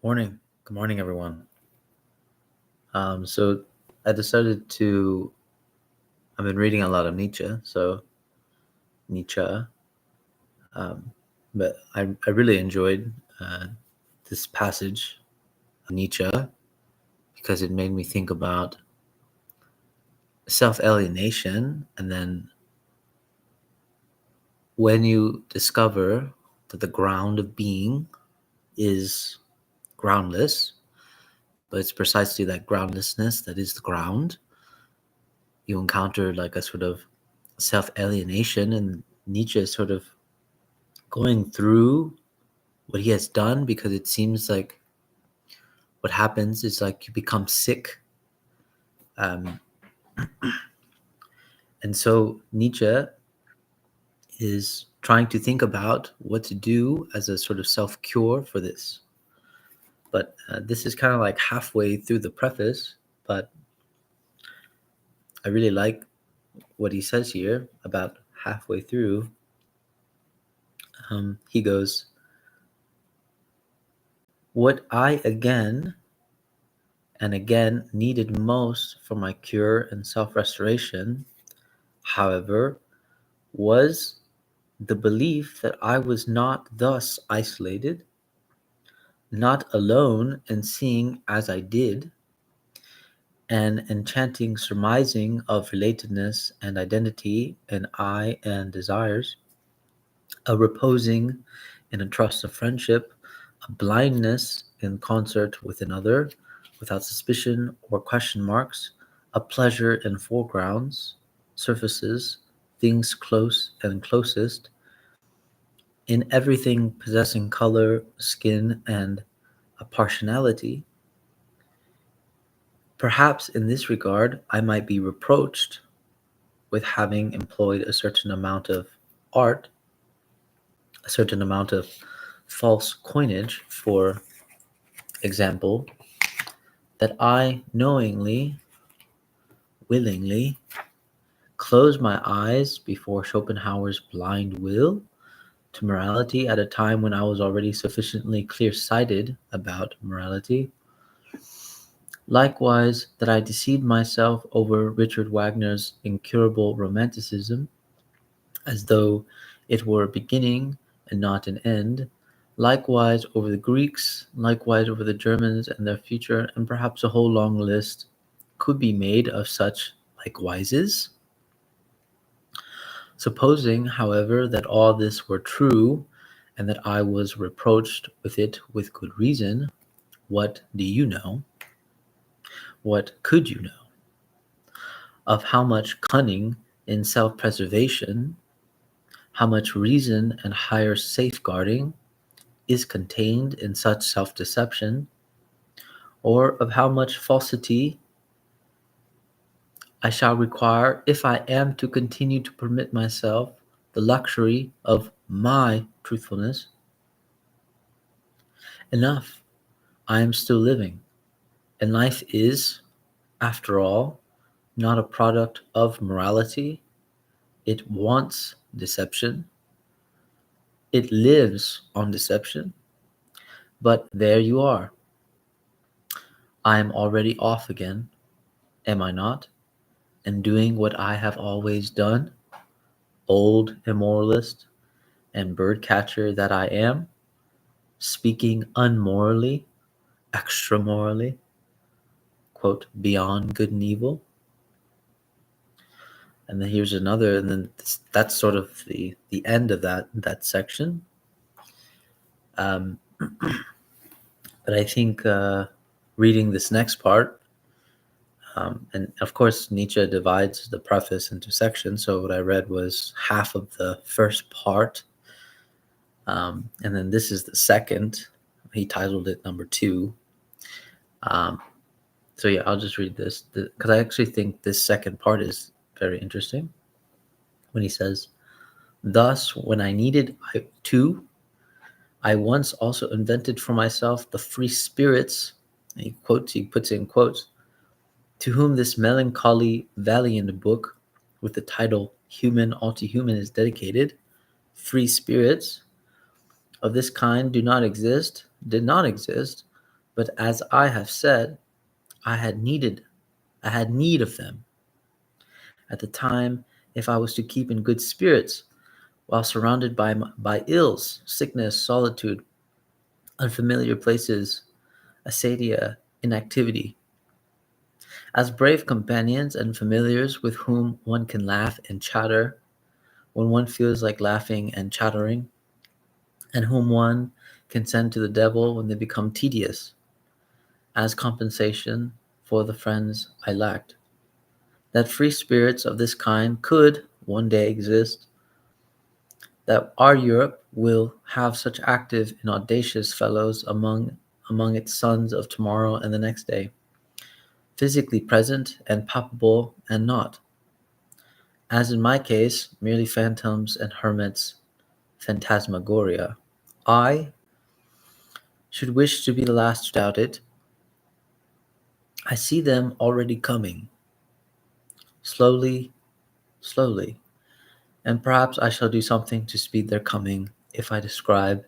Morning. Good morning, everyone. So I decided to. I've been reading a lot of Nietzsche, Nietzsche, um, but I really enjoyed this passage of Nietzsche because it made me think about self alienation, and then when you discover that the ground of being is groundless, but it's precisely that groundlessness that is the ground, you encounter like a sort of self alienation, and Nietzsche is sort of going through what he has done because it seems like what happens is like you become sick. Um, and so Nietzsche is trying to think about what to do as a sort of self cure for this. But this is kind of like halfway through the preface, but I really like what he says here about halfway through. He goes, "What I again and again needed most for my cure and self restoration, however, was the belief that I was not thus isolated, not alone in seeing as I did, an enchanting surmising of relatedness and identity in I and desires, a reposing in a trust of friendship, a blindness in concert with another, without suspicion or question marks, a pleasure in foregrounds, surfaces, things close and closest, in everything possessing color, skin, and a partiality. Perhaps in this regard I might be reproached with having employed a certain amount of art, a certain amount of false coinage, for example, that I knowingly, willingly, close my eyes before Schopenhauer's blind will to morality at a time when I was already sufficiently clear-sighted about morality. Likewise, that I deceived myself over Richard Wagner's incurable romanticism, as though it were a beginning and not an end. Likewise over the Greeks, likewise over the Germans and their future, and perhaps a whole long list could be made of such likewises. Supposing, however, that all this were true, and that I was reproached with it with good reason, what do you know? What could you know? Of how much cunning in self preservation, how much reason and higher safeguarding is contained in such self deception, or of how much falsity I shall require if I am to continue to permit myself the luxury of my truthfulness. Enough, I am still living, and life is, after all, not a product of morality. It wants deception. It lives on deception. But there you are. I am already off again, am I not? And doing what I have always done, old immoralist and bird-catcher that I am, speaking unmorally, extra-morally, quote, beyond good and evil. And then here's another, and then that's sort of the end of that section. Um, but I think reading this next part, and of course Nietzsche divides the preface into sections. So what I read was half of the first part, and then this is the second. He titled it number 2. Um, so yeah, I'll just read this because I actually think this second part is very interesting. When he says, "Thus, when I needed to, I once also invented for myself the free spirits." And he puts in quotes, "to whom this melancholy, valiant book, with the title Human All Too Human, is dedicated. Free spirits of this kind did not exist, But as I have said, I had needed, I had need of them. At the time, if I was to keep in good spirits, while surrounded by ills, sickness, solitude, unfamiliar places, acedia, inactivity, as brave companions and familiars with whom one can laugh and chatter when one feels like laughing and chattering, and whom one can send to the devil when they become tedious, as compensation for the friends I lacked. That free spirits of this kind could one day exist, that our Europe will have such active and audacious fellows among its sons of tomorrow and the next day, physically present and palpable and not, as in my case, merely phantoms and hermits, phantasmagoria. I should wish to be the last to doubt it. I see them already coming, slowly, slowly, and perhaps I shall do something to speed their coming if I describe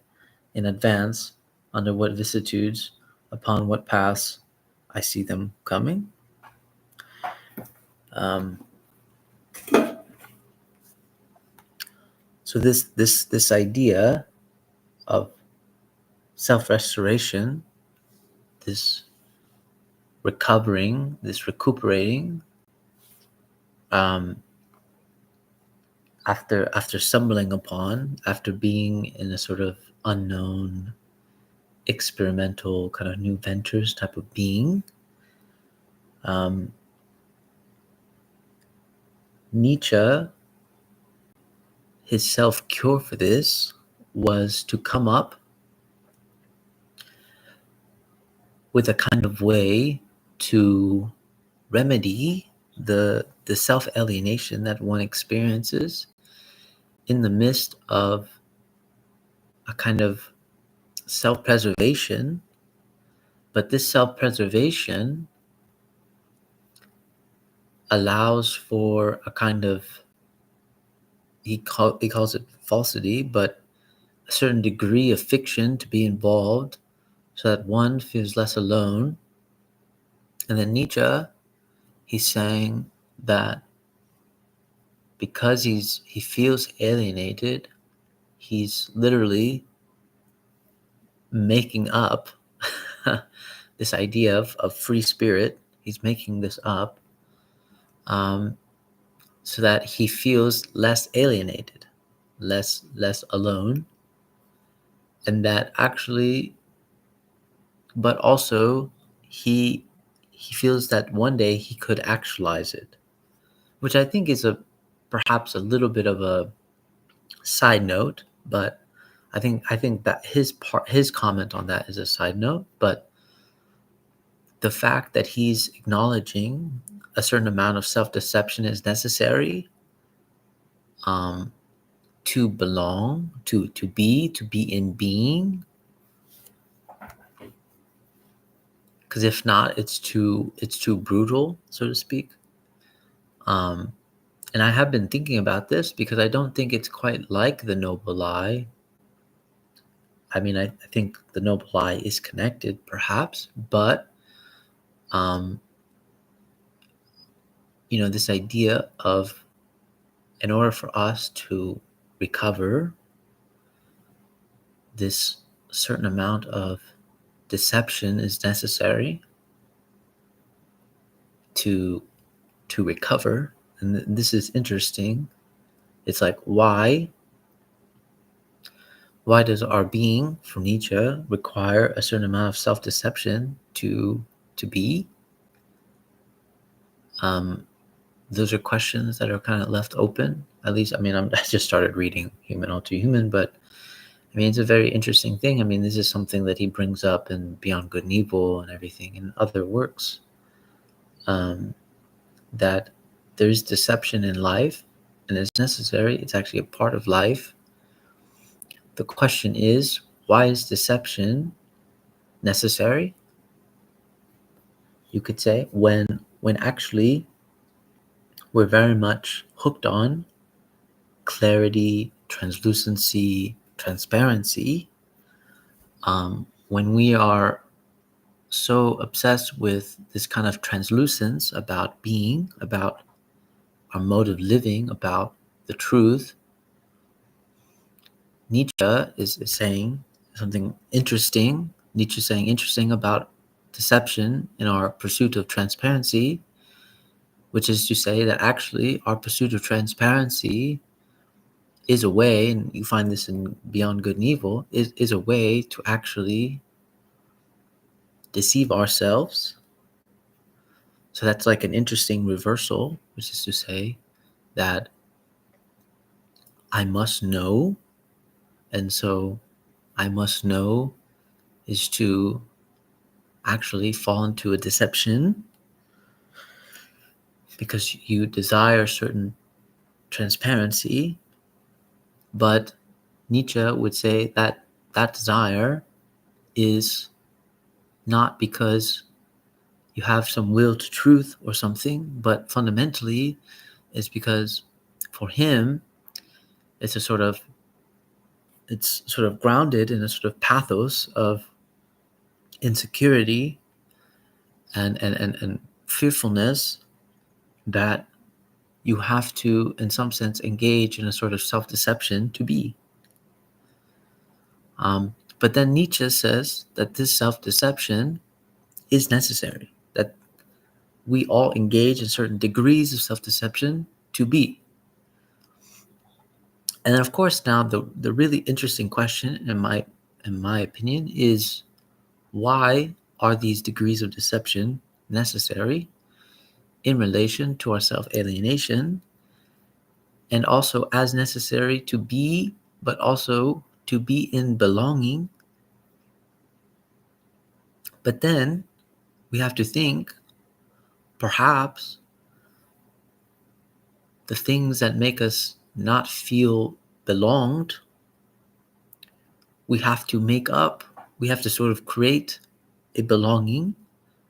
in advance under what vicissitudes, upon what paths I see them coming. Um, so this idea of self restoration, this recovering, this recuperating, um, after stumbling upon, after being in a sort of unknown, experimental kind of new ventures type of being, um, Nietzsche, his self cure for this was to come up with a kind of way to remedy the self alienation that one experiences in the midst of a kind of self preservation. But this self preservation allows for a kind of, he calls it falsity, but a certain degree of fiction to be involved so that one feels less alone. And then Nietzsche, he's saying that because he feels alienated, he's literally making up this idea of free spirit. He's making this up, um, so that he feels less alienated, less alone, and that actually, but also he feels that one day he could actualize it, which I think is a perhaps a little bit of a side note, but I think that his comment on that is a side note, but the fact that he's acknowledging a certain amount of self-deception is necessary, um, to belong, to be in being, because if not, it's too brutal, so to speak. Um, and I have been thinking about this because I don't think it's quite like the noble lie. I mean, I think the noble lie is connected, perhaps, but um, this idea of, in order for us to recover this certain amount of deception is necessary to recover. And this is interesting. It's like, why does our being, from Nietzsche, require a certain amount of self-deception to be? Those are questions that are kind of left open. At least, I mean, I just started reading Human All Too Human, but I mean, it's a very interesting thing. I mean, this is something that he brings up in Beyond Good and Evil and everything in other works, that there's deception in life and it's necessary. It's actually a part of life. The question is, why is deception necessary? You could say, when actually we're very much hooked on clarity, translucency, transparency. When we are so obsessed with this kind of translucence about being, about our mode of living, about the truth. Nietzsche is saying something interesting. Nietzsche is saying interesting about deception in our pursuit of transparency, which is to say that actually our pursuit of transparency is a way, and you find this in Beyond Good and Evil, is a way to actually deceive ourselves. So that's like an interesting reversal, which is to say that I must know, and so I must know is to actually fall into a deception because you desire certain transparency. But Nietzsche would say that that desire is not because you have some will to truth or something, but fundamentally it's because for him it's sort of grounded in a sort of pathos of insecurity and fearfulness that you have to, in some sense, engage in a sort of self-deception to be. But then Nietzsche says that this self-deception is necessary, that we all engage in certain degrees of self-deception to be. And then, of course, now the really interesting question, in my opinion, is why are these degrees of deception necessary in relation to our self-alienation, and also as necessary to be, but also to be in belonging. But then we have to think, perhaps the things that make us not feel belonged, we have to make up. We have to sort of create a belonging.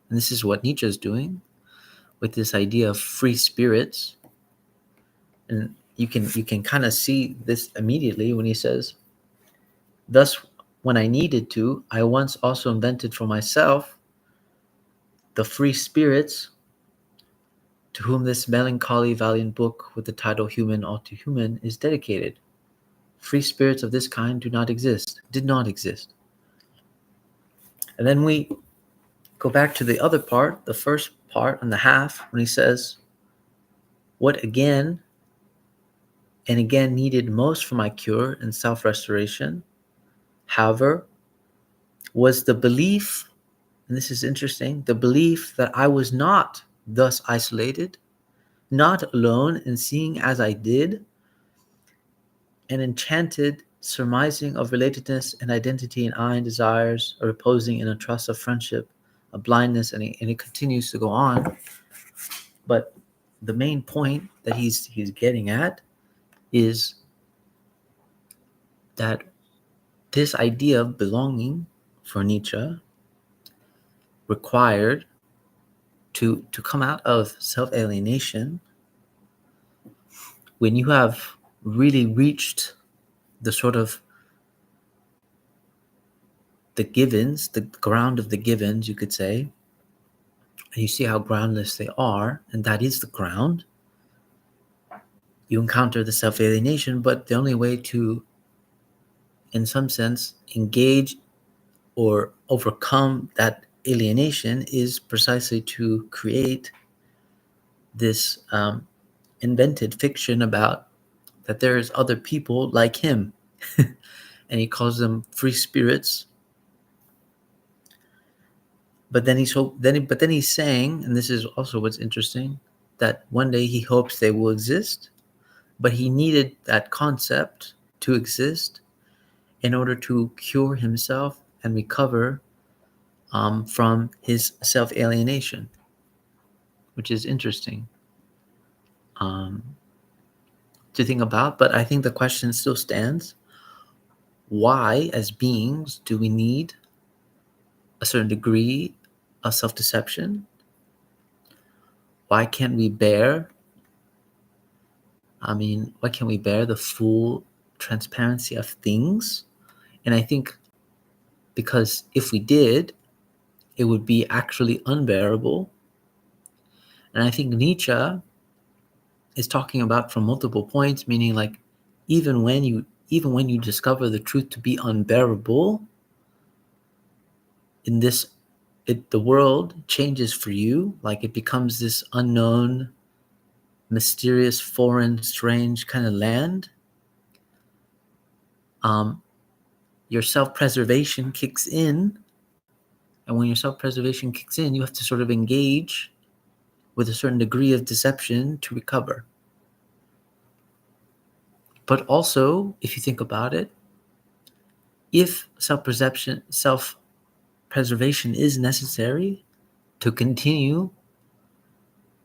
And this is what Nietzsche is doing with this idea of free spirits. And you can kind of see this immediately when he says, thus, when I needed to, I once also invented for myself the free spirits to whom this melancholy valiant book with the title Human All Too Human is dedicated. Free spirits of this kind did not exist. And then we go back to the other part, the first part on the half, when he says, what again and again needed most for my cure and self-restoration, however, was the belief, and this is interesting, the belief that I was not thus isolated, not alone in seeing as I did, an enchanted surmising of relatedness and identity in I and desires, or reposing in a trust of friendship, a blindness, and it continues to go on. But the main point that he's getting at is that this idea of belonging for Nietzsche required to come out of self-alienation when you have really reached the sort of the givens, the ground of the givens, you could say, and you see how groundless they are, and that is the ground. You encounter the self-alienation, but the only way to, in some sense, engage or overcome that alienation is precisely to create this invented fiction about that there's other people like him. And he calls them free spirits. But then he's saying, and this is also what's interesting, that one day he hopes they will exist, but he needed that concept to exist in order to cure himself and recover from his self-alienation, which is interesting to think about. But I think the question still stands: why, as beings, do we need a certain degree of self-deception? Why can't we bear? Why can't we bear the full transparency of things? And I think because if we did, it would be actually unbearable. And I think Nietzsche is talking about from multiple points, meaning like even when you discover the truth to be unbearable, in this the world changes for you, like it becomes this unknown, mysterious, foreign, strange kind of land. Your self-preservation kicks in, and when your self-preservation kicks in, you have to sort of engage with a certain degree of deception to recover. But also, if you think about it, if self-preservation is necessary to continue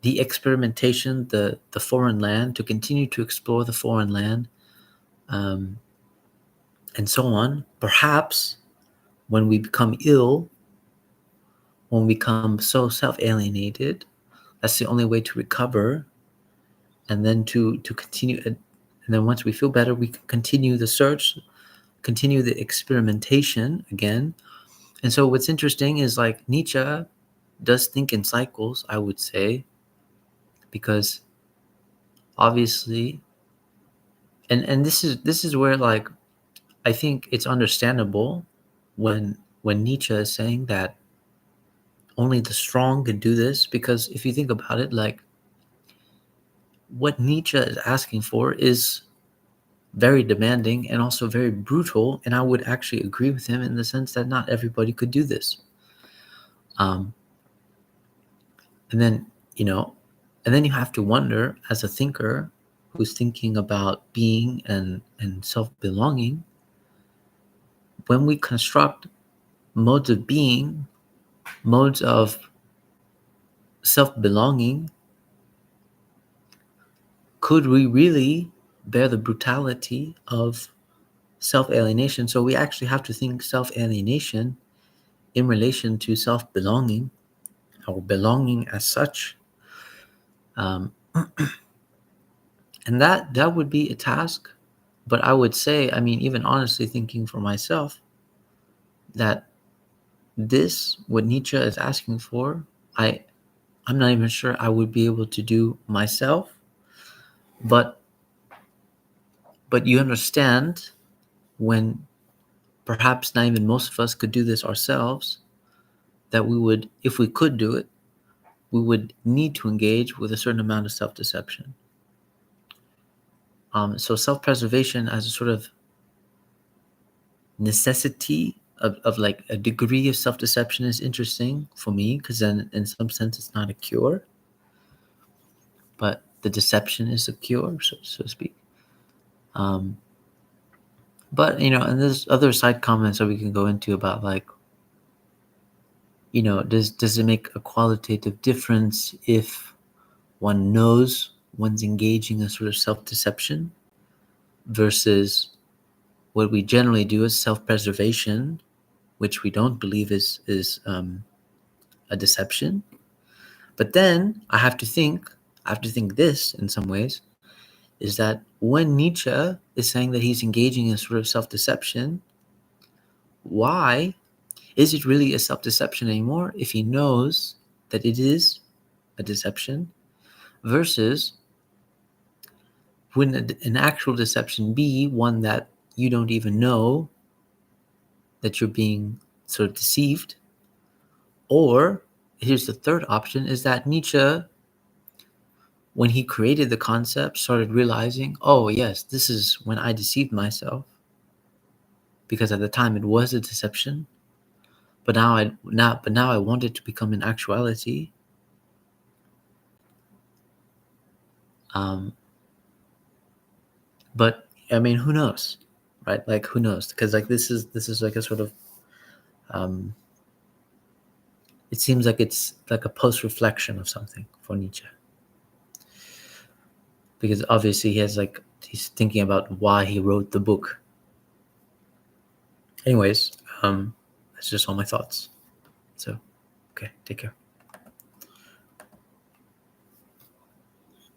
the experimentation, the foreign land, to continue to explore the foreign land, and so on, perhaps when we become ill, when we become so self-alienated, that's the only way to recover, and then to continue. And then once we feel better, we can continue the search, continue the experimentation again. And so what's interesting is like Nietzsche does think in cycles, I would say, because obviously, and this is where like I think it's understandable when Nietzsche is saying that only the strong can do this, because if you think about it, like what Nietzsche is asking for is very demanding and also very brutal, and I would actually agree with him in the sense that not everybody could do this. And then you have to wonder, as a thinker who's thinking about being and self-belonging, when we construct modes of being, modes of self-belonging, could we really bear the brutality of self-alienation? So we actually have to think self-alienation in relation to self-belonging, or belonging as such. And that would be a task. But I would say, I mean, even honestly thinking for myself, that what Nietzsche is asking for, I'm not even sure I would be able to do myself. But you understand, when perhaps not even most of us could do this ourselves, that we would, if we could do it, we would need to engage with a certain amount of self-deception. So self-preservation as a sort of necessity of like a degree of self-deception is interesting for me, because then in some sense it's not a cure, but the deception is a cure, so to speak. But and there's other side comments that we can go into about like, does it make a qualitative difference if one knows one's engaging in sort of self-deception versus what we generally do is self-preservation, which we don't believe is a deception. But then I have to think this in some ways, is that when Nietzsche is saying that he's engaging in sort of self-deception, why is it really a self-deception anymore if he knows that it is a deception, versus wouldn't an actual deception be one that you don't even know that you're being sort of deceived? Or here's the third option, is that Nietzsche, when he created the concept, started realizing, oh yes, this is when I deceived myself, because at the time it was a deception, but now I want it to become an actuality. But I mean, who knows, right? Like, who knows? Because like this is like a sort of it seems like it's like a post-reflection of something for Nietzsche, because obviously he's thinking about why he wrote the book. Anyways, that's just all my thoughts. So, okay, take care.